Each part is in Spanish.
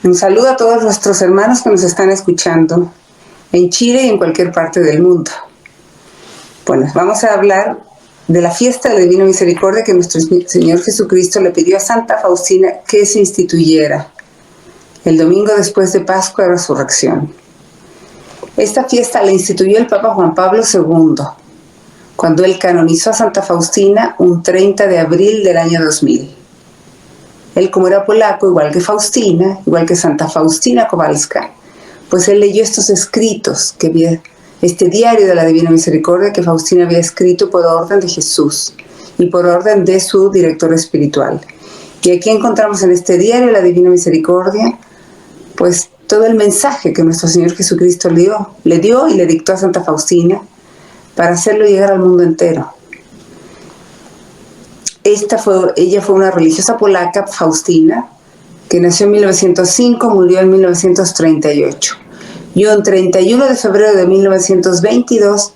Un saludo a todos nuestros hermanos que nos están escuchando en Chile y en cualquier parte del mundo. Bueno, vamos a hablar de la fiesta de la Divina Misericordia que nuestro Señor Jesucristo le pidió a Santa Faustina que se instituyera el domingo después de Pascua de Resurrección. Esta fiesta la instituyó el Papa Juan Pablo II, cuando él canonizó a Santa Faustina un 30 de abril del año 2000. Él, como era polaco, igual que Faustina, igual que Santa Faustina Kowalska, pues él leyó estos escritos, este diario de la Divina Misericordia que Faustina había escrito por orden de Jesús y por orden de su director espiritual. Y aquí encontramos en este diario de la Divina Misericordia, pues todo el mensaje que nuestro Señor Jesucristo le dio y le dictó a Santa Faustina para hacerlo llegar al mundo entero. Ella fue una religiosa polaca, Faustina, que nació en 1905, murió en 1938. Y un 31 de febrero de 1922,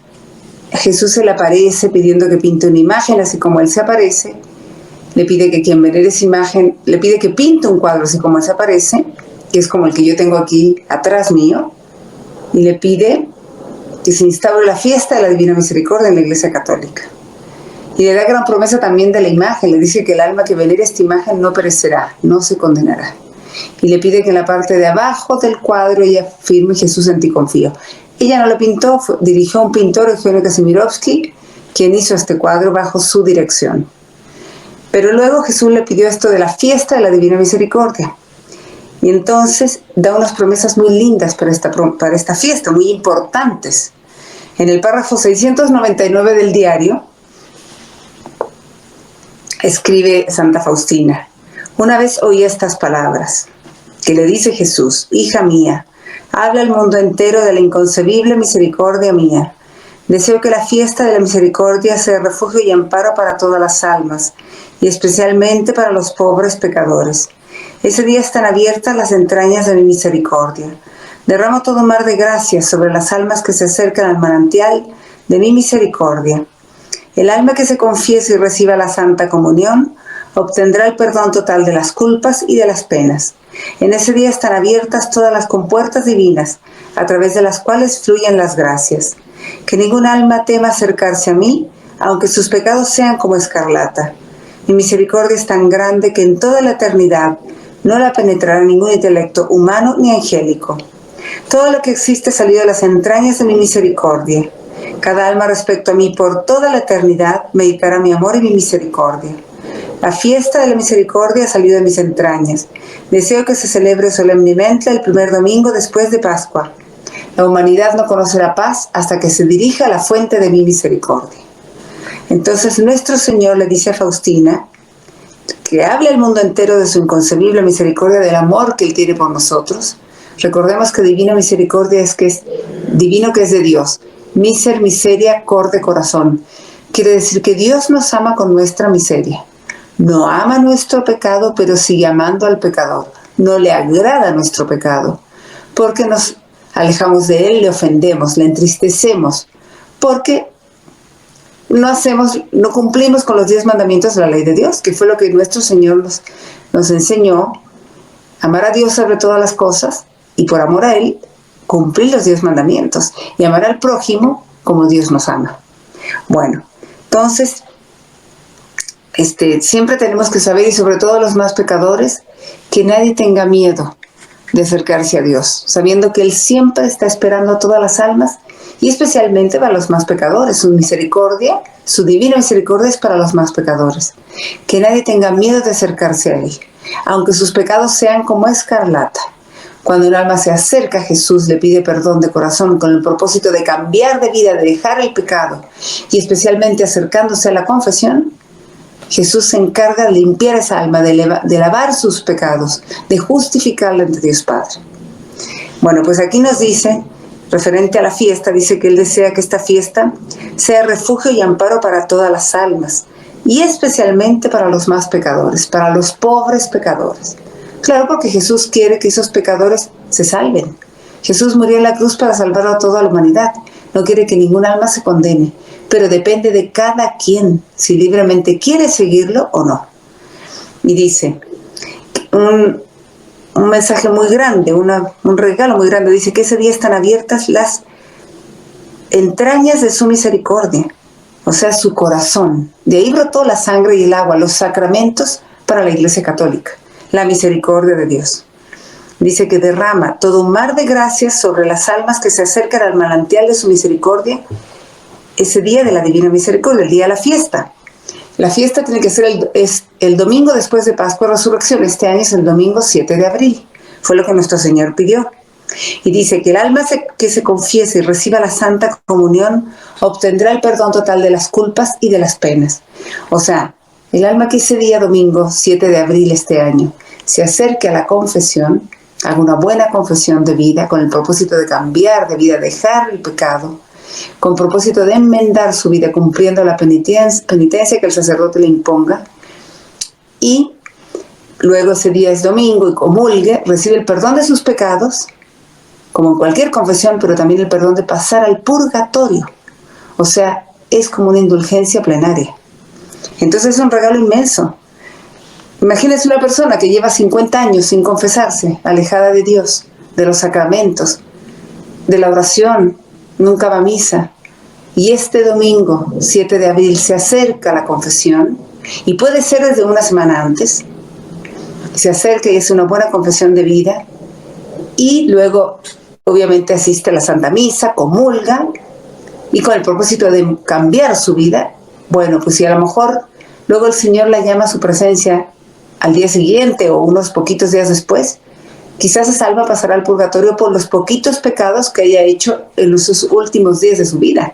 Jesús se le aparece pidiendo que pinte una imagen, así como él se aparece. Le pide que quien venere esa imagen, le pide que pinte un cuadro así como él se aparece, que es como el que yo tengo aquí atrás mío, y le pide que se instaure la fiesta de la Divina Misericordia en la Iglesia Católica. Y le da gran promesa también de la imagen, le dice que el alma que venere esta imagen no perecerá, no se condenará. Y le pide que en la parte de abajo del cuadro ella firme Jesús en ti confío. Ella no lo pintó, dirigió a un pintor, Eugenio Kazimierowski, quien hizo este cuadro bajo su dirección. Pero luego Jesús le pidió esto de la fiesta de la Divina Misericordia. Y entonces da unas promesas muy lindas para esta fiesta, muy importantes. En el párrafo 699 del diario, escribe Santa Faustina: una vez oí estas palabras que le dice Jesús: hija mía, habla al mundo entero de la inconcebible misericordia mía. Deseo que la fiesta de la misericordia sea refugio y amparo para todas las almas, y especialmente para los pobres pecadores. Ese día están abiertas las entrañas de mi misericordia. Derramo todo mar de gracias sobre las almas que se acercan al manantial de mi misericordia. El alma que se confiese y reciba la Santa Comunión obtendrá el perdón total de las culpas y de las penas. En ese día están abiertas todas las compuertas divinas, a través de las cuales fluyen las gracias. Que ningún alma tema acercarse a mí, aunque sus pecados sean como escarlata. Mi misericordia es tan grande que en toda la eternidad no la penetrará ningún intelecto humano ni angélico. Todo lo que existe salió de las entrañas de mi misericordia. Cada alma respecto a mí por toda la eternidad meditará mi amor y mi misericordia. La fiesta de la misericordia ha salido de mis entrañas. Deseo que se celebre solemnemente el primer domingo después de Pascua. La humanidad no conocerá paz hasta que se dirija a la fuente de mi misericordia. Entonces nuestro Señor le dice a Faustina que hable al mundo entero de su inconcebible misericordia, del amor que Él tiene por nosotros. Recordemos que divina misericordia es divino que es de Dios. Miser, miseria, cor de corazón. Quiere decir que Dios nos ama con nuestra miseria. No ama nuestro pecado, pero sigue amando al pecador. No le agrada nuestro pecado, porque nos alejamos de Él, le ofendemos, le entristecemos, porque no cumplimos con los 10 mandamientos de la ley de Dios, que fue lo que nuestro Señor nos enseñó: amar a Dios sobre todas las cosas y por amor a Él cumplir los 10 mandamientos y amar al prójimo como Dios nos ama. Bueno, entonces siempre tenemos que saber, y sobre todo los más pecadores, que nadie tenga miedo de acercarse a Dios, sabiendo que Él siempre está esperando a todas las almas, y especialmente para los más pecadores. Su misericordia, su divina misericordia, es para los más pecadores. Que nadie tenga miedo de acercarse a Él, aunque sus pecados sean como escarlata. Cuando un alma se acerca a Jesús, le pide perdón de corazón con el propósito de cambiar de vida, de dejar el pecado, y especialmente acercándose a la confesión, Jesús se encarga de limpiar esa alma, de lavar sus pecados, de justificarla ante Dios Padre. Bueno, pues aquí nos dice, referente a la fiesta, dice que Él desea que esta fiesta sea refugio y amparo para todas las almas, y especialmente para los más pecadores, para los pobres pecadores. Claro, porque Jesús quiere que esos pecadores se salven. Jesús murió en la cruz para salvar a toda la humanidad. No quiere que ningún alma se condene, pero depende de cada quien si libremente quiere seguirlo o no. Y dice, un mensaje muy grande, un regalo muy grande. Dice que ese día están abiertas las entrañas de su misericordia, o sea, su corazón. De ahí brotó la sangre y el agua, los sacramentos para la Iglesia Católica, la misericordia de Dios. Dice que derrama todo un mar de gracias sobre las almas que se acercan al manantial de su misericordia ese día de la Divina Misericordia, el día de la fiesta. La fiesta tiene que ser el domingo después de Pascua y Resurrección. Este año es el domingo 7 de abril. Fue lo que nuestro Señor pidió. Y dice que el alma que se confiese y reciba la Santa Comunión obtendrá el perdón total de las culpas y de las penas. O sea, el alma que ese día domingo 7 de abril este año se acerque a la confesión, haga una buena confesión de vida con el propósito de cambiar de vida, dejar el pecado, con propósito de enmendar su vida cumpliendo la penitencia que el sacerdote le imponga, y luego ese día es domingo y comulgue, recibe el perdón de sus pecados, como en cualquier confesión, pero también el perdón de pasar al purgatorio. O sea, es como una indulgencia plenaria. Entonces es un regalo inmenso. Imagínense una persona que lleva 50 años sin confesarse, alejada de Dios, de los sacramentos, de la oración, nunca va a misa, y este domingo 7 de abril se acerca a la confesión, y puede ser desde una semana antes, se acerca y hace una buena confesión de vida, y luego obviamente asiste a la Santa Misa, comulga, y con el propósito de cambiar su vida. Bueno, pues si a lo mejor luego el Señor la llama a su presencia al día siguiente o unos poquitos días después, quizás esa alma pasará al purgatorio por los poquitos pecados que haya hecho en sus últimos días de su vida.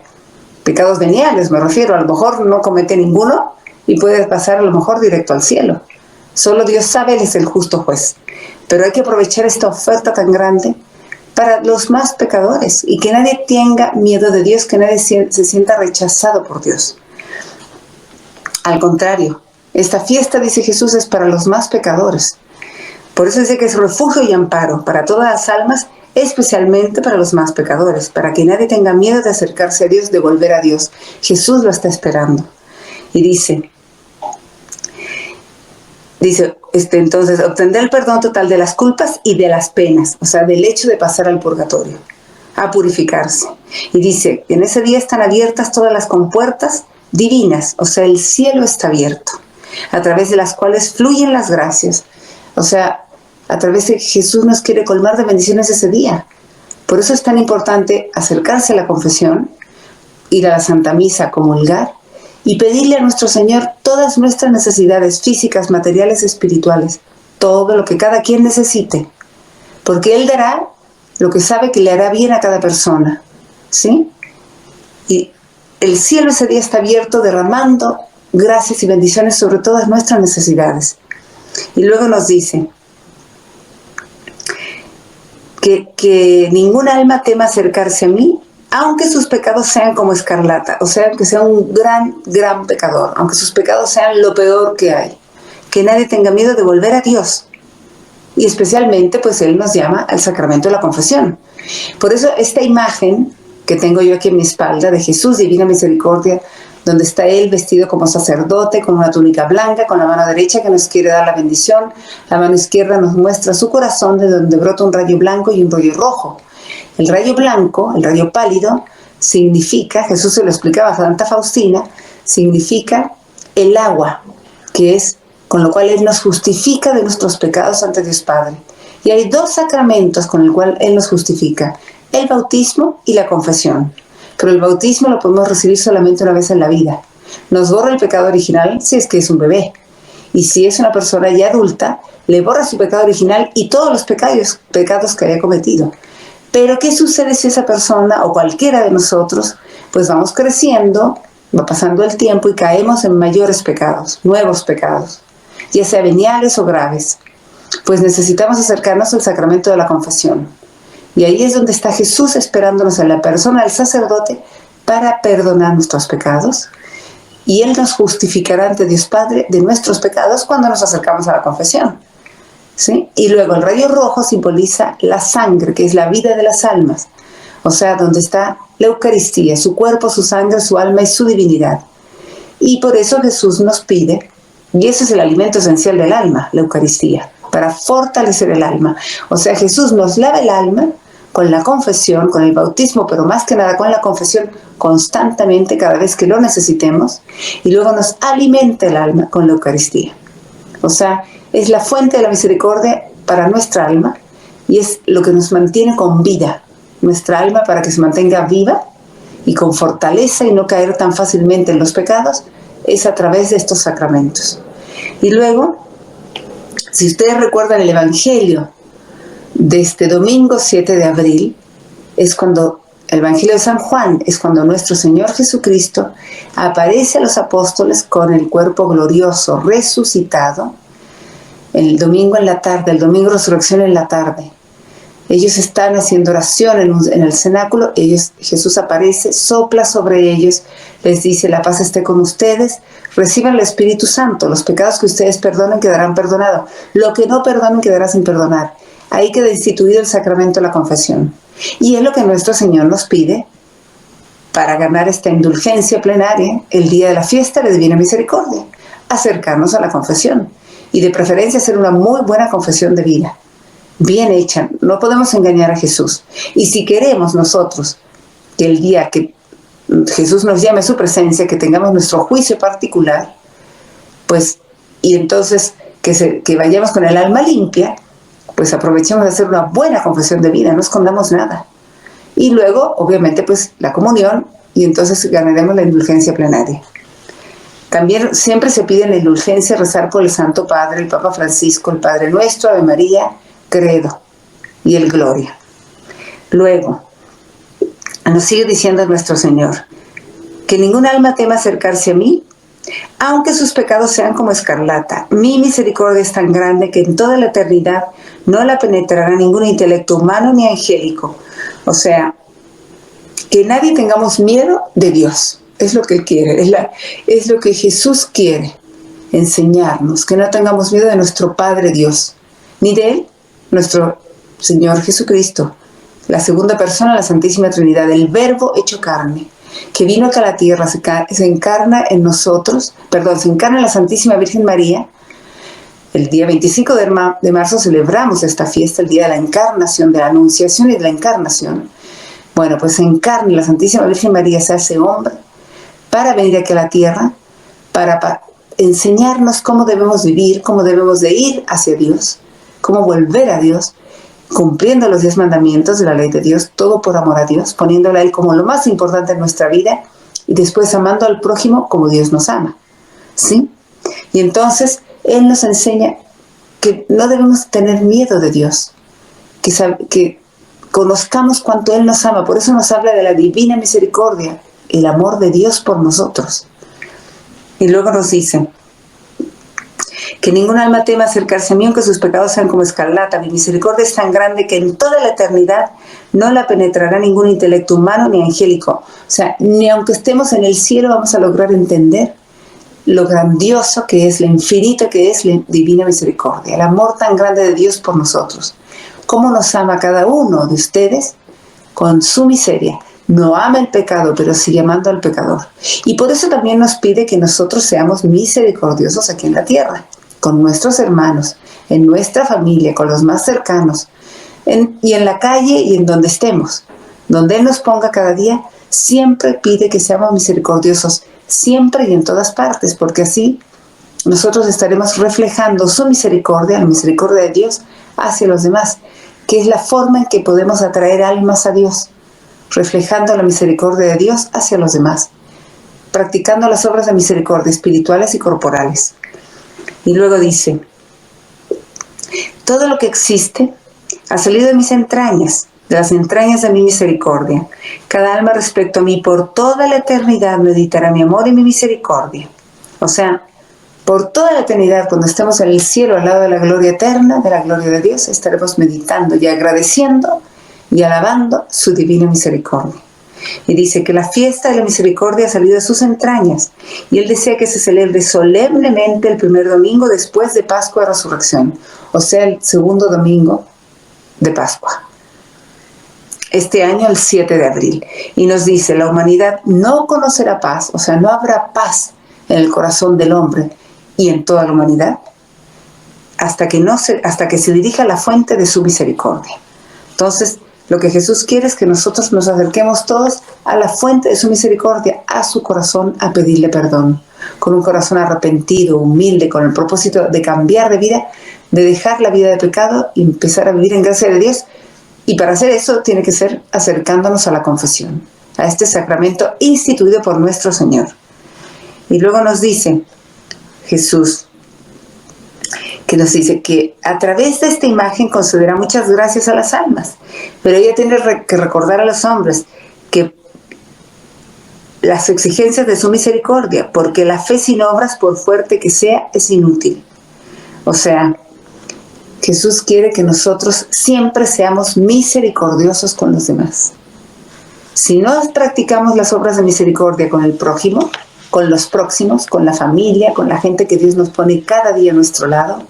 Pecados veniales, me refiero. A lo mejor no comete ninguno y puede pasar a lo mejor directo al cielo. Solo Dios sabe, Él es el justo juez. Pero hay que aprovechar esta oferta tan grande para los más pecadores y que nadie tenga miedo de Dios, que nadie se sienta rechazado por Dios. Al contrario, esta fiesta, dice Jesús, es para los más pecadores. Por eso dice que es refugio y amparo para todas las almas, especialmente para los más pecadores, para que nadie tenga miedo de acercarse a Dios, de volver a Dios. Jesús lo está esperando. Y dice, entonces, obtendrá el perdón total de las culpas y de las penas, o sea, del hecho de pasar al purgatorio, a purificarse. Y dice, en ese día están abiertas todas las compuertas divinas, o sea, el cielo está abierto, a través de las cuales fluyen las gracias. O sea, a través de Jesús nos quiere colmar de bendiciones ese día. Por eso es tan importante acercarse a la confesión, ir a la Santa Misa, comulgar, y pedirle a nuestro Señor todas nuestras necesidades físicas, materiales, espirituales, todo lo que cada quien necesite, porque Él dará lo que sabe que le hará bien a cada persona, ¿sí? Y el cielo ese día está abierto, derramando gracias y bendiciones sobre todas nuestras necesidades. Y luego nos dice que ninguna alma tema acercarse a mí, aunque sus pecados sean como escarlata, o sea, que sea un gran pecador, aunque sus pecados sean lo peor que hay. Que nadie tenga miedo de volver a Dios. Y especialmente, pues Él nos llama al sacramento de la confesión. Por eso esta imagen que tengo yo aquí en mi espalda de Jesús, Divina Misericordia, donde está Él vestido como sacerdote, con una túnica blanca, con la mano derecha que nos quiere dar la bendición, la mano izquierda nos muestra su corazón, de donde brota un rayo blanco y un rayo rojo. El rayo blanco, el rayo pálido, significa, Jesús se lo explicaba a Santa Faustina, significa el agua, que es con lo cual Él nos justifica de nuestros pecados ante Dios Padre. Y hay dos sacramentos con el cual Él nos justifica, el bautismo y la confesión. Pero el bautismo lo podemos recibir solamente una vez en la vida. Nos borra el pecado original si es que es un bebé. Y si es una persona ya adulta, le borra su pecado original y todos los pecados que haya cometido. Pero ¿qué sucede si esa persona o cualquiera de nosotros, pues vamos creciendo, va pasando el tiempo y caemos en mayores pecados, nuevos pecados, ya sea veniales o graves? Pues necesitamos acercarnos al sacramento de la confesión. Y ahí es donde está Jesús esperándonos en la persona del sacerdote para perdonar nuestros pecados. Y Él nos justificará ante Dios Padre de nuestros pecados cuando nos acercamos a la confesión, ¿sí? Y luego el rayo rojo simboliza la sangre, que es la vida de las almas. O sea, donde está la Eucaristía, su cuerpo, su sangre, su alma y su divinidad. Y por eso Jesús nos pide, y ese es el alimento esencial del alma, la Eucaristía. para fortalecer el alma. O sea, Jesús nos lava el alma con la confesión, con el bautismo, pero más que nada con la confesión constantemente cada vez que lo necesitemos, y luego nos alimenta el alma con la Eucaristía. O sea, es la fuente de la misericordia para nuestra alma y es lo que nos mantiene con vida, nuestra alma, para que se mantenga viva y con fortaleza y no caer tan fácilmente en los pecados, es a través de estos sacramentos. Y luego, si ustedes recuerdan el Evangelio de este domingo 7 de abril, es cuando el Evangelio de San Juan, es cuando nuestro Señor Jesucristo aparece a los apóstoles con el cuerpo glorioso, resucitado, el domingo en la tarde, el domingo de resurrección en la tarde. Ellos están haciendo oración en el cenáculo, Jesús aparece, sopla sobre ellos, les dice: la paz esté con ustedes, reciban el Espíritu Santo, los pecados que ustedes perdonen quedarán perdonados, lo que no perdonen quedará sin perdonar. Ahí queda instituido el sacramento de la confesión. Y es lo que nuestro Señor nos pide para ganar esta indulgencia plenaria el día de la fiesta de Divina Misericordia, acercarnos a la confesión y de preferencia hacer una muy buena confesión de vida, bien hecha. No podemos engañar a Jesús. Y si queremos nosotros que el día que Jesús nos llame a su presencia, que tengamos nuestro juicio particular, pues, y entonces que vayamos con el alma limpia, pues aprovechemos de hacer una buena confesión de vida, no escondamos nada. Y luego, obviamente, pues la comunión, y entonces ganaremos la indulgencia plenaria. También siempre se pide en la indulgencia rezar por el Santo Padre, el Papa Francisco, el Padre Nuestro, Ave María, Credo y el Gloria. Luego, nos sigue diciendo nuestro Señor: que ningún alma tema acercarse a mí, aunque sus pecados sean como escarlata. Mi misericordia es tan grande que en toda la eternidad no la penetrará ningún intelecto humano ni angélico. O sea, que nadie tengamos miedo de Dios. Es lo que Él quiere, es lo que Jesús quiere enseñarnos, que no tengamos miedo de nuestro Padre Dios, ni de Él, nuestro Señor Jesucristo, la segunda persona de la Santísima Trinidad, el Verbo hecho carne, que vino acá a la tierra, se encarna en nosotros, se encarna en la Santísima Virgen María. El día 25 de marzo celebramos esta fiesta, el día de la encarnación, de la anunciación y de la encarnación. Bueno, pues se encarna la Santísima Virgen María, se hace hombre, para venir aquí a la tierra, para enseñarnos cómo debemos vivir, cómo debemos de ir hacia Dios, cómo volver a Dios, cumpliendo los 10 mandamientos de la ley de Dios, todo por amor a Dios, poniéndole a Él como lo más importante en nuestra vida y después amando al prójimo como Dios nos ama, ¿sí? Y entonces Él nos enseña que no debemos tener miedo de Dios, que conozcamos cuánto Él nos ama. Por eso nos habla de la divina misericordia, el amor de Dios por nosotros. Y luego nos dice: que ningún alma tema acercarse a mí, aunque sus pecados sean como escarlata. Mi misericordia es tan grande que en toda la eternidad no la penetrará ningún intelecto humano ni angélico. O sea, ni aunque estemos en el cielo vamos a lograr entender lo grandioso que es, lo infinito que es la divina misericordia, el amor tan grande de Dios por nosotros. Cómo nos ama cada uno de ustedes con su miseria. No ama el pecado, pero sigue amando al pecador. Y por eso también nos pide que nosotros seamos misericordiosos aquí en la tierra, con nuestros hermanos, en nuestra familia, con los más cercanos, y en la calle y en donde estemos. Donde Él nos ponga cada día, siempre pide que seamos misericordiosos, siempre y en todas partes, porque así nosotros estaremos reflejando su misericordia, la misericordia de Dios, hacia los demás, que es la forma en que podemos atraer almas a Dios, reflejando la misericordia de Dios hacia los demás, practicando las obras de misericordia espirituales y corporales. Y luego dice: todo lo que existe ha salido de mis entrañas, de las entrañas de mi misericordia. Cada alma respecto a mí por toda la eternidad meditará mi amor y mi misericordia. O sea, por toda la eternidad, cuando estemos en el cielo al lado de la gloria eterna, de la gloria de Dios, estaremos meditando y agradeciendo y alabando su divina misericordia. Y dice que la fiesta de la misericordia ha salido de sus entrañas, y Él desea que se celebre solemnemente el primer domingo después de Pascua de Resurrección, o sea, el segundo domingo de Pascua. Este año, el 7 de abril. Y nos dice: la humanidad no conocerá paz, o sea, no habrá paz en el corazón del hombre y en toda la humanidad, hasta que se dirija a la fuente de su misericordia. Entonces, lo que Jesús quiere es que nosotros nos acerquemos todos a la fuente de su misericordia, a su corazón, a pedirle perdón, con un corazón arrepentido, humilde, con el propósito de cambiar de vida, de dejar la vida de pecado y empezar a vivir en gracia de Dios. Y para hacer eso tiene que ser acercándonos a la confesión, a este sacramento instituido por nuestro Señor. Y luego nos dice Jesús, que nos dice que a través de esta imagen concederá muchas gracias a las almas, pero ella tiene que recordar a los hombres que las exigencias de su misericordia, porque la fe sin obras, por fuerte que sea, es inútil. O sea, Jesús quiere que nosotros siempre seamos misericordiosos con los demás. Si no practicamos las obras de misericordia con el prójimo, con los próximos, con la familia, con la gente que Dios nos pone cada día a nuestro lado,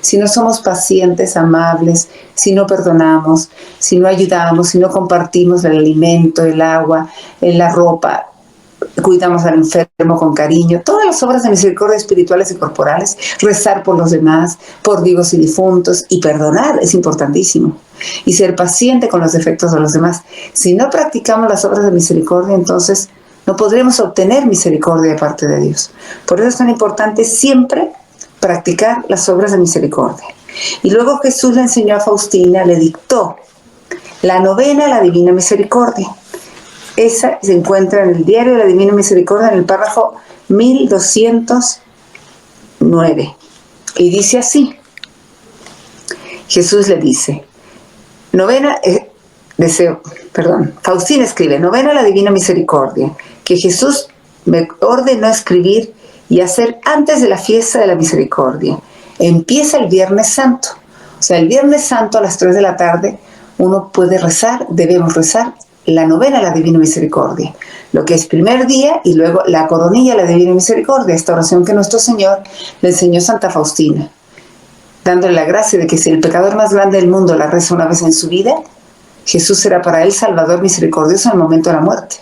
si no somos pacientes, amables, si no perdonamos, si no ayudamos, si no compartimos el alimento, el agua, la ropa, cuidamos al enfermo con cariño, todas las obras de misericordia espirituales y corporales, rezar por los demás, por vivos y difuntos, y perdonar es importantísimo, y ser paciente con los defectos de los demás. Si no practicamos las obras de misericordia, entonces no podremos obtener misericordia de parte de Dios. Por eso es tan importante siempre practicar las obras de misericordia. Y luego Jesús le enseñó a Faustina, le dictó la novena a la Divina Misericordia. Esa se encuentra en el Diario de la Divina Misericordia, en el párrafo 1209. Y dice así, Jesús le dice, Faustina escribe, novena a la Divina Misericordia, que Jesús me ordenó escribir y hacer antes de la fiesta de la misericordia. Empieza el Viernes Santo. O sea, el Viernes Santo a las 3 de la tarde uno puede rezar, debemos rezar la novena a la Divina Misericordia, lo que es primer día, y luego la coronilla a la Divina Misericordia, esta oración que nuestro Señor le enseñó Santa Faustina, dándole la gracia de que si el pecador más grande del mundo la reza una vez en su vida, Jesús será para él Salvador misericordioso en el momento de la muerte.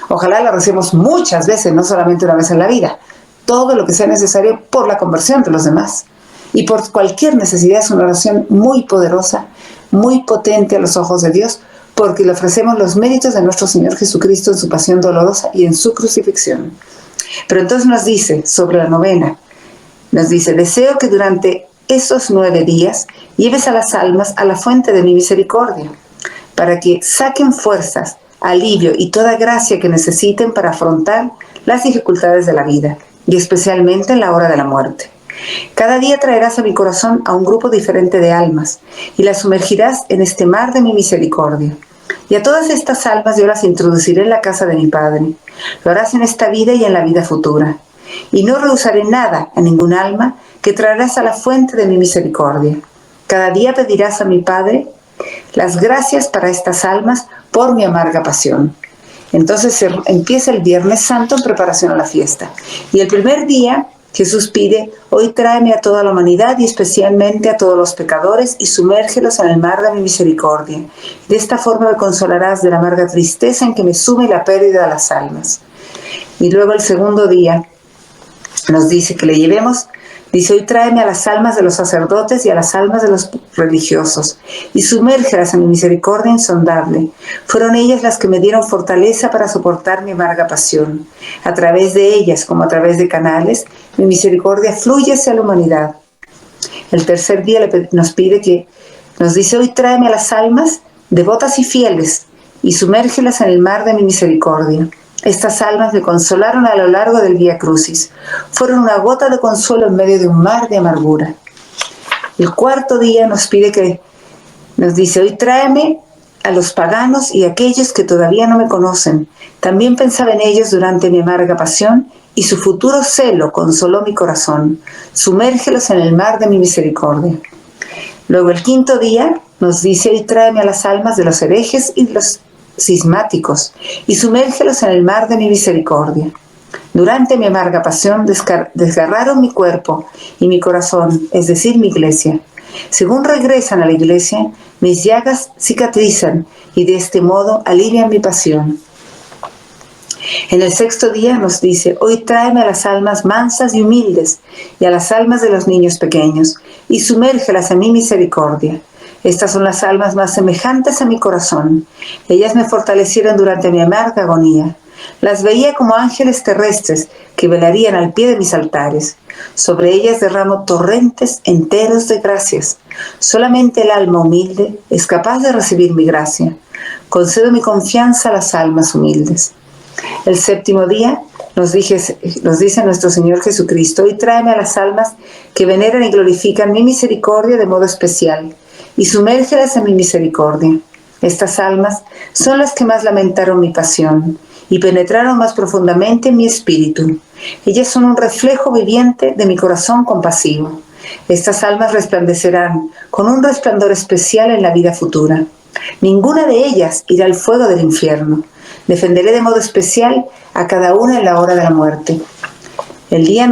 Ojalá la recemos muchas veces, no solamente una vez en la vida, todo lo que sea necesario por la conversión de los demás. Y por cualquier necesidad es una oración muy poderosa, muy potente a los ojos de Dios, porque le ofrecemos los méritos de nuestro Señor Jesucristo en su pasión dolorosa y en su crucifixión. Pero entonces nos dice sobre la novena, nos dice, deseo que durante esos 9 días lleves a las almas a la fuente de mi misericordia, para que saquen fuerzas, alivio y toda gracia que necesiten para afrontar las dificultades de la vida, y especialmente en la hora de la muerte. Cada día traerás a mi corazón a un grupo diferente de almas, y las sumergirás en este mar de mi misericordia. Y a todas estas almas yo las introduciré en la casa de mi Padre. Lo harás en esta vida y en la vida futura. Y no rehusaré nada a ningún alma que traerás a la fuente de mi misericordia. Cada día pedirás a mi Padre las gracias para estas almas por mi amarga pasión. Entonces empieza el Viernes Santo en preparación a la fiesta. Y el primer día Jesús pide, hoy tráeme a toda la humanidad y especialmente a todos los pecadores y sumérgelos en el mar de mi misericordia. De esta forma me consolarás de la amarga tristeza en que me sume la pérdida de las almas. Y luego el segundo día nos dice que le llevemos, dice, hoy tráeme a las almas de los sacerdotes y a las almas de los religiosos, y sumérgelas en mi misericordia insondable. Fueron ellas las que me dieron fortaleza para soportar mi amarga pasión. A través de ellas, como a través de canales, mi misericordia fluye hacia la humanidad. El tercer día nos pide que, nos dice, hoy tráeme a las almas devotas y fieles, y sumérgelas en el mar de mi misericordia. Estas almas me consolaron a lo largo del Vía Crucis. Fueron una gota de consuelo en medio de un mar de amargura. El cuarto día nos pide que, nos dice, hoy tráeme a los paganos y a aquellos que todavía no me conocen. También pensaba en ellos durante mi amarga pasión, y su futuro celo consoló mi corazón. Sumérgelos en el mar de mi misericordia. Luego el quinto día nos dice, hoy tráeme a las almas de los herejes y de los cismáticos, y sumérgelos en el mar de mi misericordia. Durante mi amarga pasión desgarraron mi cuerpo y mi corazón, es decir, mi iglesia. Según regresan a la iglesia, mis llagas cicatrizan y de este modo alivian mi pasión. En el sexto día nos dice, hoy tráeme a las almas mansas y humildes y a las almas de los niños pequeños. y sumérgelas en mi misericordia. Estas son las almas más semejantes a mi corazón. Ellas me fortalecieron durante mi amarga agonía. Las veía como ángeles terrestres que velarían al pie de mis altares. Sobre ellas derramo torrentes enteros de gracias. Solamente el alma humilde es capaz de recibir mi gracia. Concedo mi confianza a las almas humildes. El séptimo día nos dice nuestro Señor Jesucristo: y tráeme a las almas que veneran y glorifican mi misericordia de modo especial, y sumérgelas en mi misericordia. Estas almas son las que más lamentaron mi pasión y penetraron más profundamente en mi espíritu. Ellas son un reflejo viviente de mi corazón compasivo. Estas almas resplandecerán con un resplandor especial en la vida futura. Ninguna de ellas irá al fuego del infierno. Defenderé de modo especial a cada una en la hora de la muerte. El día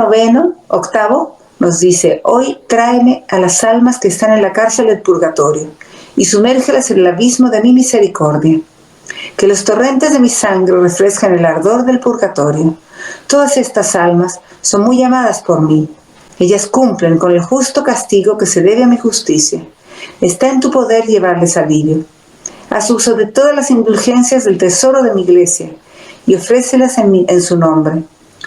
octavo, nos dice: hoy tráeme a las almas que están en la cárcel del purgatorio y sumérgelas en el abismo de mi misericordia. Que los torrentes de mi sangre refresquen el ardor del purgatorio. Todas estas almas son muy amadas por mí. Ellas cumplen con el justo castigo que se debe a mi justicia. Está en tu poder llevarles alivio. Haz uso de todas las indulgencias del tesoro de mi iglesia y ofrécelas en su nombre.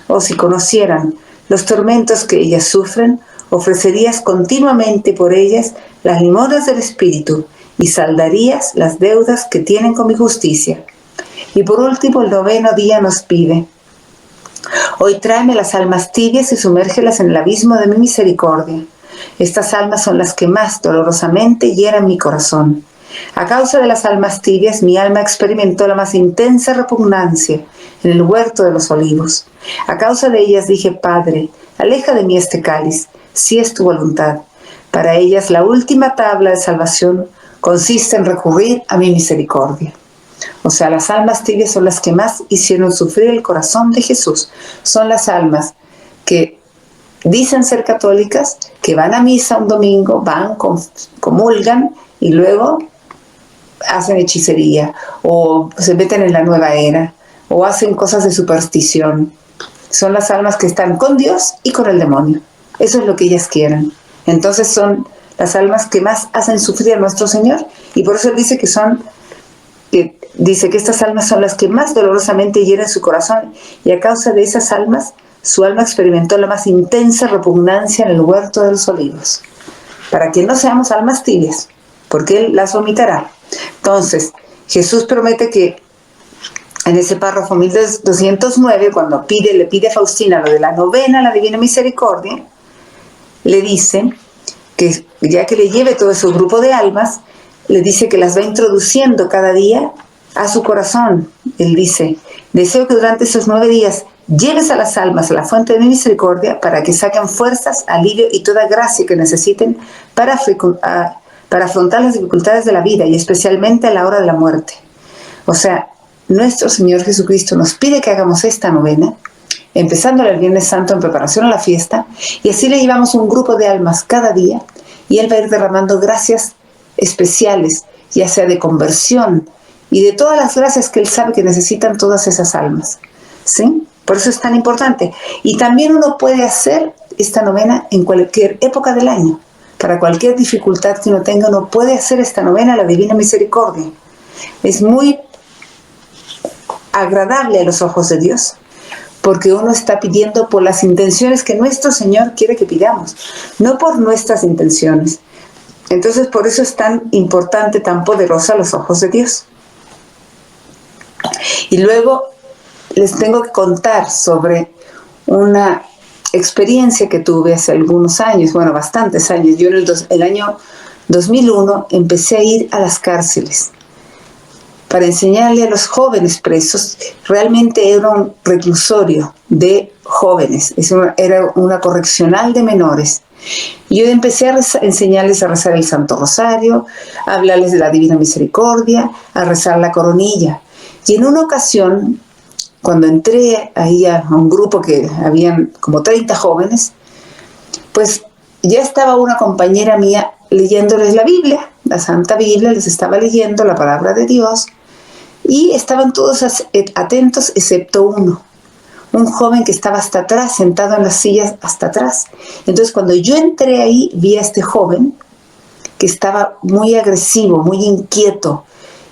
O si conocieran los tormentos que ellas sufren, ofrecerías continuamente por ellas las limosnas del Espíritu y saldarías las deudas que tienen con mi justicia. Y por último, el noveno día nos pide: hoy tráeme las almas tibias y sumérgelas en el abismo de mi misericordia. Estas almas son las que más dolorosamente hieran mi corazón. A causa de las almas tibias, mi alma experimentó la más intensa repugnancia en el huerto de los olivos. A causa de ellas dije: Padre, aleja de mí este cáliz, si es tu voluntad. Para ellas la última tabla de salvación consiste en recurrir a mi misericordia. O sea, las almas tibias son las que más hicieron sufrir el corazón de Jesús. Son las almas que dicen ser católicas, que van a misa un domingo, comulgan y luego hacen hechicería o se meten en la nueva era o hacen cosas de superstición. Son las almas que están con Dios y con el demonio. Eso es lo que ellas quieren. Entonces son las almas que más hacen sufrir a nuestro Señor, y por eso Él dice que estas almas son las que más dolorosamente hieren su corazón, y a causa de esas almas su alma experimentó la más intensa repugnancia en el huerto de los olivos, para que no seamos almas tibias, porque Él las vomitará. Entonces Jesús promete que en ese párrafo 1209, cuando le pide a Faustina lo de la novena, la Divina Misericordia, le dice que ya que le lleve todo ese grupo de almas, le dice que las va introduciendo cada día a su corazón. Él dice: deseo que durante esos 9 días lleves a las almas a la fuente de mi misericordia para que saquen fuerzas, alivio y toda gracia que necesiten para afrontar las dificultades de la vida, y especialmente a la hora de la muerte. O sea, nuestro Señor Jesucristo nos pide que hagamos esta novena, empezando el Viernes Santo en preparación a la fiesta, y así le llevamos un grupo de almas cada día, y Él va a ir derramando gracias especiales, ya sea de conversión, y de todas las gracias que Él sabe que necesitan todas esas almas. ¿Sí? Por eso es tan importante. Y también uno puede hacer esta novena en cualquier época del año. Para cualquier dificultad que uno tenga, uno puede hacer esta novena a la Divina Misericordia. Es muy agradable a los ojos de Dios, porque uno está pidiendo por las intenciones que nuestro Señor quiere que pidamos, no por nuestras intenciones. Entonces, por eso es tan importante, tan poderosa a los ojos de Dios. Y luego les tengo que contar sobre una experiencia que tuve hace algunos años, bueno, bastantes años. Yo en el año 2001 empecé a ir a las cárceles para enseñarle a los jóvenes presos. Realmente era un reclusorio de jóvenes, era una correccional de menores. Y yo empecé a enseñarles a rezar el Santo Rosario, a hablarles de la Divina Misericordia, a rezar la coronilla. Y en una ocasión, cuando entré ahí a un grupo que habían como 30 jóvenes, pues ya estaba una compañera mía leyéndoles la Biblia, la Santa Biblia, les estaba leyendo la palabra de Dios, y estaban todos atentos excepto uno un joven que estaba hasta atrás, sentado en las sillas hasta atrás. Entonces cuando yo entré ahí, vi a este joven que estaba muy agresivo, muy inquieto,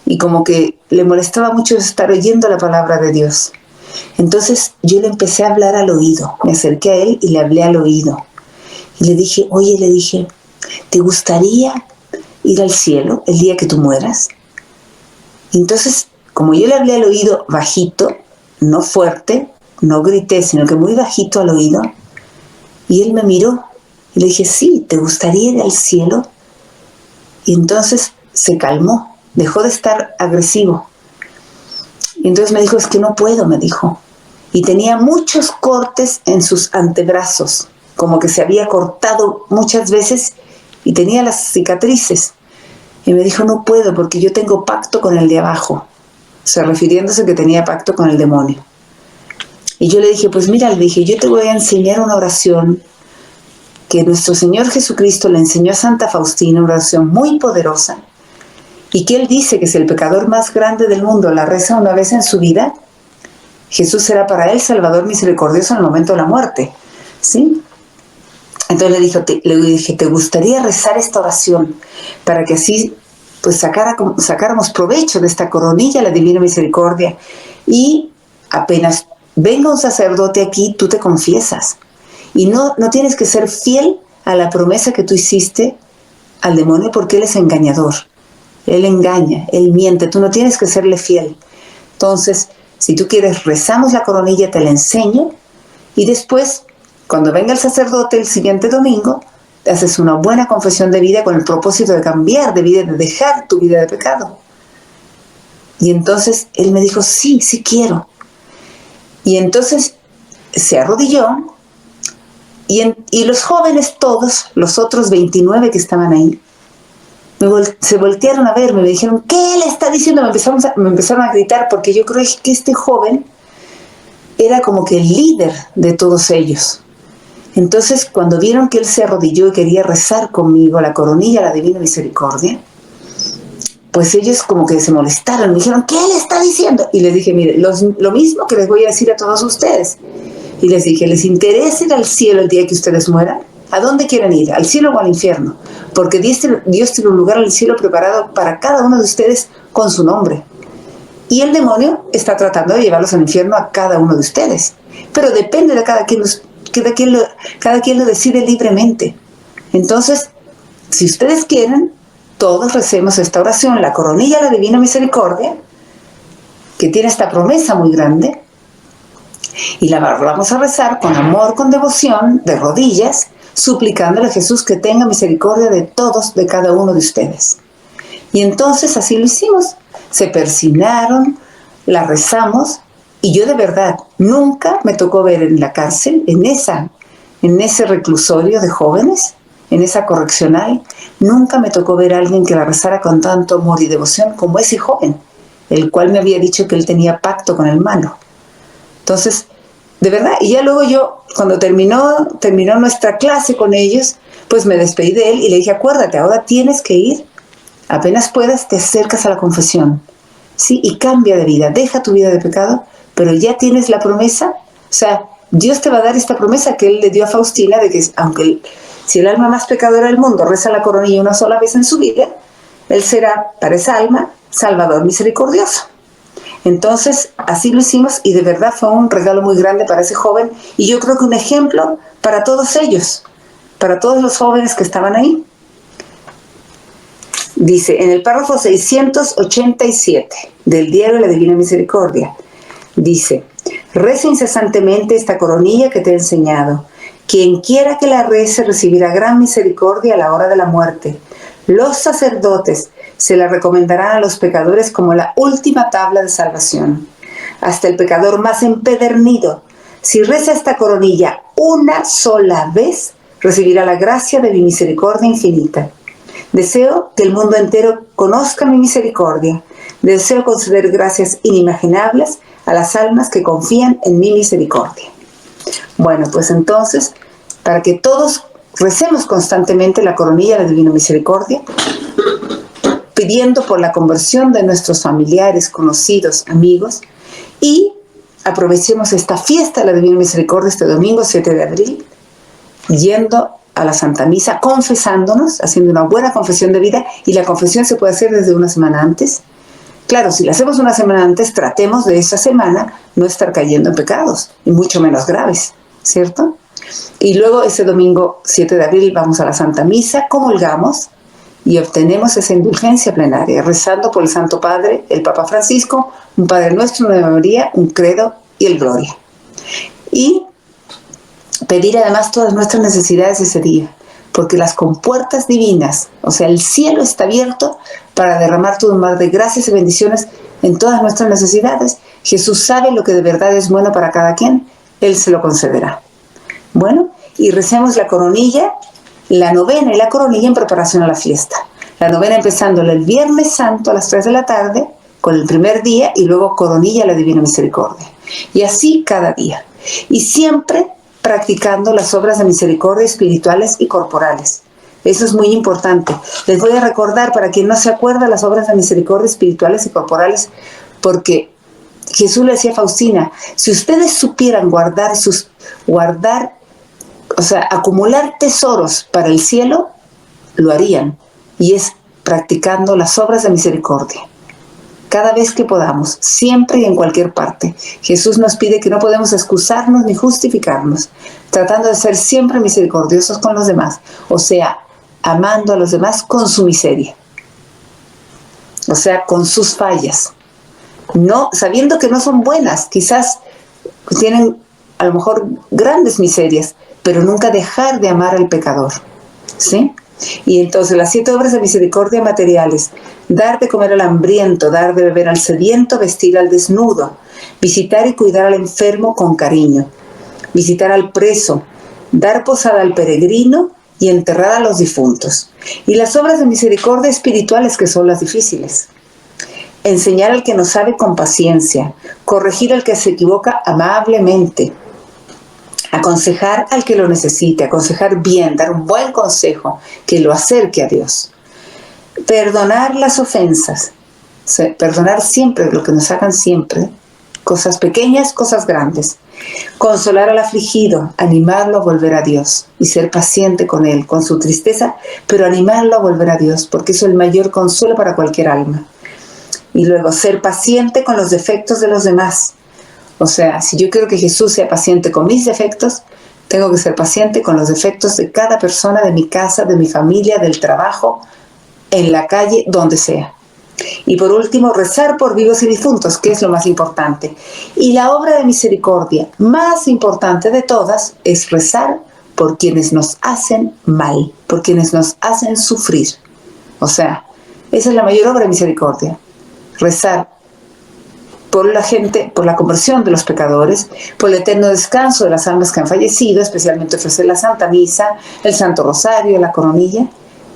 y como que le molestaba mucho estar oyendo la palabra de Dios. Entonces yo le empecé a hablar al oído, me acerqué a él y le hablé al oído. Y le dije, oye, ¿te gustaría ir al cielo el día que tú mueras? Y entonces, como yo le hablé al oído bajito, no fuerte, no grité, sino que muy bajito al oído, y él me miró y le dije, sí, ¿te gustaría ir al cielo? Y entonces se calmó, dejó de estar agresivo. Y entonces me dijo, es que no puedo, me dijo. Y tenía muchos cortes en sus antebrazos, como que se había cortado muchas veces y tenía las cicatrices. Y me dijo, no puedo porque yo tengo pacto con el de abajo. O sea, refiriéndose que tenía pacto con el demonio. Y yo le dije, pues mira, le dije, yo te voy a enseñar una oración que nuestro Señor Jesucristo le enseñó a Santa Faustina, una oración muy poderosa, y que él dice que si el pecador más grande del mundo la reza una vez en su vida, Jesús será para él Salvador misericordioso en el momento de la muerte, ¿sí? Entonces le dije, ¿te gustaría rezar esta oración para que así pues sacáramos provecho de esta coronilla, la Divina Misericordia? Y apenas venga un sacerdote aquí, tú te confiesas. Y no tienes que ser fiel a la promesa que tú hiciste al demonio porque él es engañador. Él engaña, él miente, tú no tienes que serle fiel. Entonces, si tú quieres, rezamos la coronilla, te la enseño, y después, cuando venga el sacerdote el siguiente domingo, te haces una buena confesión de vida con el propósito de cambiar de vida, de dejar tu vida de pecado. Y entonces él me dijo, sí, sí quiero. Y entonces se arrodilló, y los jóvenes todos, los otros 29 que estaban ahí, se voltearon a verme, me dijeron, ¿qué le está diciendo? Me empezaron a gritar, porque yo creo que este joven era como que el líder de todos ellos. Entonces, cuando vieron que él se arrodilló y quería rezar conmigo la coronilla, la Divina Misericordia, pues ellos como que se molestaron, me dijeron, ¿qué le está diciendo? Y les dije, mire, lo mismo que les voy a decir a todos ustedes. Y les dije, ¿les interesa ir al cielo el día que ustedes mueran? ¿A dónde quieren ir? ¿Al cielo o al infierno? Porque Dios tiene un lugar en el cielo preparado para cada uno de ustedes con su nombre. Y el demonio está tratando de llevarlos al infierno a cada uno de ustedes. Pero depende de cada quien lo decide libremente. Entonces, si ustedes quieren, todos recemos esta oración, la coronilla de la Divina Misericordia, que tiene esta promesa muy grande, y la vamos a rezar con amor, con devoción, de rodillas, suplicándole a Jesús que tenga misericordia de todos, de cada uno de ustedes. Y entonces así lo hicimos. Se persinaron, la rezamos, y yo de verdad nunca me tocó ver en la cárcel, en ese reclusorio de jóvenes, en esa correccional, nunca me tocó ver a alguien que la rezara con tanto amor y devoción como ese joven, el cual me había dicho que él tenía pacto con el malo. Entonces, de verdad, y ya luego yo, cuando terminó nuestra clase con ellos, pues me despedí de él y le dije, acuérdate, ahora tienes que ir, apenas puedas, te acercas a la confesión, ¿sí? Y cambia de vida, deja tu vida de pecado, pero ya tienes la promesa, o sea, Dios te va a dar esta promesa que Él le dio a Faustina, de que si el alma más pecadora del mundo reza la coronilla una sola vez en su vida, Él será para esa alma Salvador misericordioso. Entonces, así lo hicimos y de verdad fue un regalo muy grande para ese joven y yo creo que un ejemplo para todos ellos, para todos los jóvenes que estaban ahí. Dice, en el párrafo 687 del Diario de la Divina Misericordia, dice, reza incesantemente esta coronilla que te he enseñado. Quien quiera que la rece recibirá gran misericordia a la hora de la muerte. Los sacerdotes se la recomendarán a los pecadores como la última tabla de salvación. Hasta el pecador más empedernido, si reza esta coronilla una sola vez, recibirá la gracia de mi misericordia infinita. Deseo que el mundo entero conozca mi misericordia. Deseo conceder gracias inimaginables a las almas que confían en mi misericordia. Bueno, pues entonces, para que todos recemos constantemente la coronilla de la Divina Misericordia, pidiendo por la conversión de nuestros familiares, conocidos, amigos, y aprovechemos esta fiesta de la Divina Misericordia este domingo 7 de abril, yendo a la Santa Misa, confesándonos, haciendo una buena confesión de vida, y la confesión se puede hacer desde una semana antes. Claro, si la hacemos una semana antes, tratemos de esa semana no estar cayendo en pecados, y mucho menos graves, ¿cierto? Y luego ese domingo 7 de abril vamos a la Santa Misa, comulgamos y obtenemos esa indulgencia plenaria, rezando por el Santo Padre, el Papa Francisco, un Padre Nuestro, una Ave María, un Credo y el Gloria. Y pedir además todas nuestras necesidades ese día, porque las compuertas divinas, o sea, el cielo está abierto para derramar todo un mar de gracias y bendiciones en todas nuestras necesidades. Jesús sabe lo que de verdad es bueno para cada quien, Él se lo concederá. Bueno, y recemos la coronilla, la novena y la coronilla en preparación a la fiesta. La novena empezando el Viernes Santo a las 3 de la tarde, con el primer día, y luego coronilla a la Divina Misericordia. Y así cada día. Y siempre practicando las obras de misericordia espirituales y corporales. Eso es muy importante. Les voy a recordar, para quien no se acuerda, las obras de misericordia espirituales y corporales, porque Jesús le decía a Faustina, si ustedes supieran acumular tesoros para el cielo, lo harían. Y es practicando las obras de misericordia. Cada vez que podamos, siempre y en cualquier parte. Jesús nos pide que no podemos excusarnos ni justificarnos, tratando de ser siempre misericordiosos con los demás, o sea, amando a los demás con su miseria, o sea, con sus fallas, no sabiendo que no son buenas, quizás tienen a lo mejor grandes miserias, pero nunca dejar de amar al pecador, ¿sí? Y entonces las 7 obras de misericordia materiales: dar de comer al hambriento, dar de beber al sediento, vestir al desnudo, visitar y cuidar al enfermo con cariño, visitar al preso, dar posada al peregrino y enterrar a los difuntos. Y las obras de misericordia espirituales, que son las difíciles: enseñar al que no sabe con paciencia, corregir al que se equivoca amablemente, aconsejar al que lo necesite, aconsejar bien, dar un buen consejo que lo acerque a Dios. Perdonar las ofensas, perdonar siempre lo que nos hagan siempre, cosas pequeñas, cosas grandes. Consolar al afligido, animarlo a volver a Dios y ser paciente con él, con su tristeza, pero animarlo a volver a Dios, porque eso es el mayor consuelo para cualquier alma. Y luego ser paciente con los defectos de los demás. O sea, si yo quiero que Jesús sea paciente con mis defectos, tengo que ser paciente con los defectos de cada persona, de mi casa, de mi familia, del trabajo, en la calle, donde sea. Y por último, rezar por vivos y difuntos, que es lo más importante. Y la obra de misericordia más importante de todas es rezar por quienes nos hacen mal, por quienes nos hacen sufrir. O sea, esa es la mayor obra de misericordia. Rezar por la gente, por la conversión de los pecadores, por el eterno descanso de las almas que han fallecido, especialmente ofrecer la Santa Misa, el Santo Rosario, la coronilla,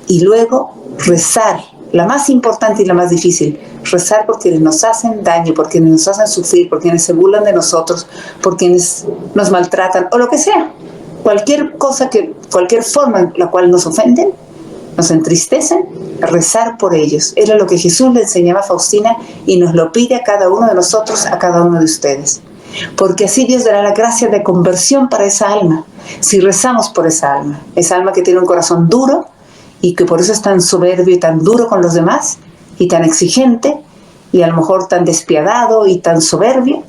y luego rezar, la más importante y la más difícil, rezar por quienes nos hacen daño, por quienes nos hacen sufrir, por quienes se burlan de nosotros, por quienes nos maltratan, o lo que sea. Cualquier cosa, cualquier forma en la cual nos ofenden, nos entristecen, rezar por ellos. Era lo que Jesús le enseñaba a Faustina y nos lo pide a cada uno de nosotros, a cada uno de ustedes. Porque así Dios dará la gracia de conversión para esa alma, si rezamos por esa alma que tiene un corazón duro y que por eso es tan soberbio y tan duro con los demás y tan exigente y a lo mejor tan despiadado y tan soberbio,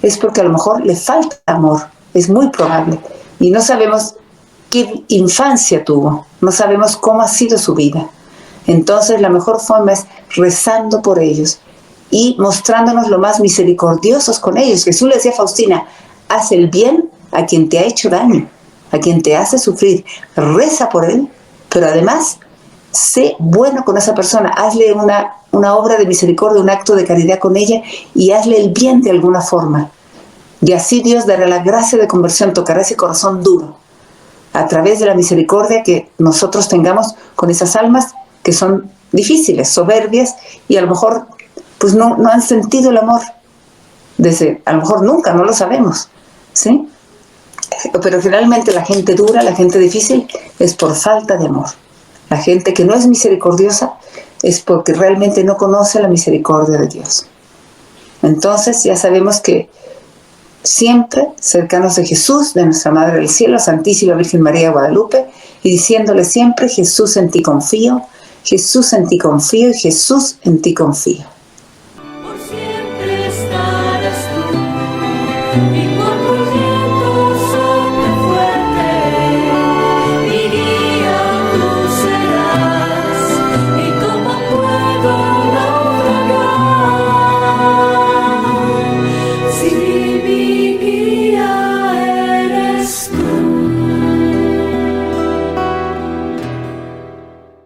es porque a lo mejor le falta amor, es muy probable, y no sabemos qué infancia tuvo, no sabemos cómo ha sido su vida. Entonces la mejor forma es rezando por ellos y mostrándonos lo más misericordiosos con ellos. Jesús le decía a Faustina, haz el bien a quien te ha hecho daño, a quien te hace sufrir, reza por él, pero además sé bueno con esa persona, hazle una obra de misericordia, un acto de caridad con ella y hazle el bien de alguna forma. Y así Dios dará la gracia de conversión, tocará ese corazón duro, a través de la misericordia que nosotros tengamos con esas almas que son difíciles, soberbias, y a lo mejor pues no han sentido el amor desde, a lo mejor nunca, no lo sabemos, ¿sí? Pero generalmente la gente dura, la gente difícil, es por falta de amor. La gente que no es misericordiosa es porque realmente no conoce la misericordia de Dios. Entonces ya sabemos que siempre cercanos de Jesús, de nuestra Madre del Cielo, Santísima Virgen María de Guadalupe, y diciéndole siempre: Jesús, en ti confío, Jesús, en ti confío y Jesús, en ti confío.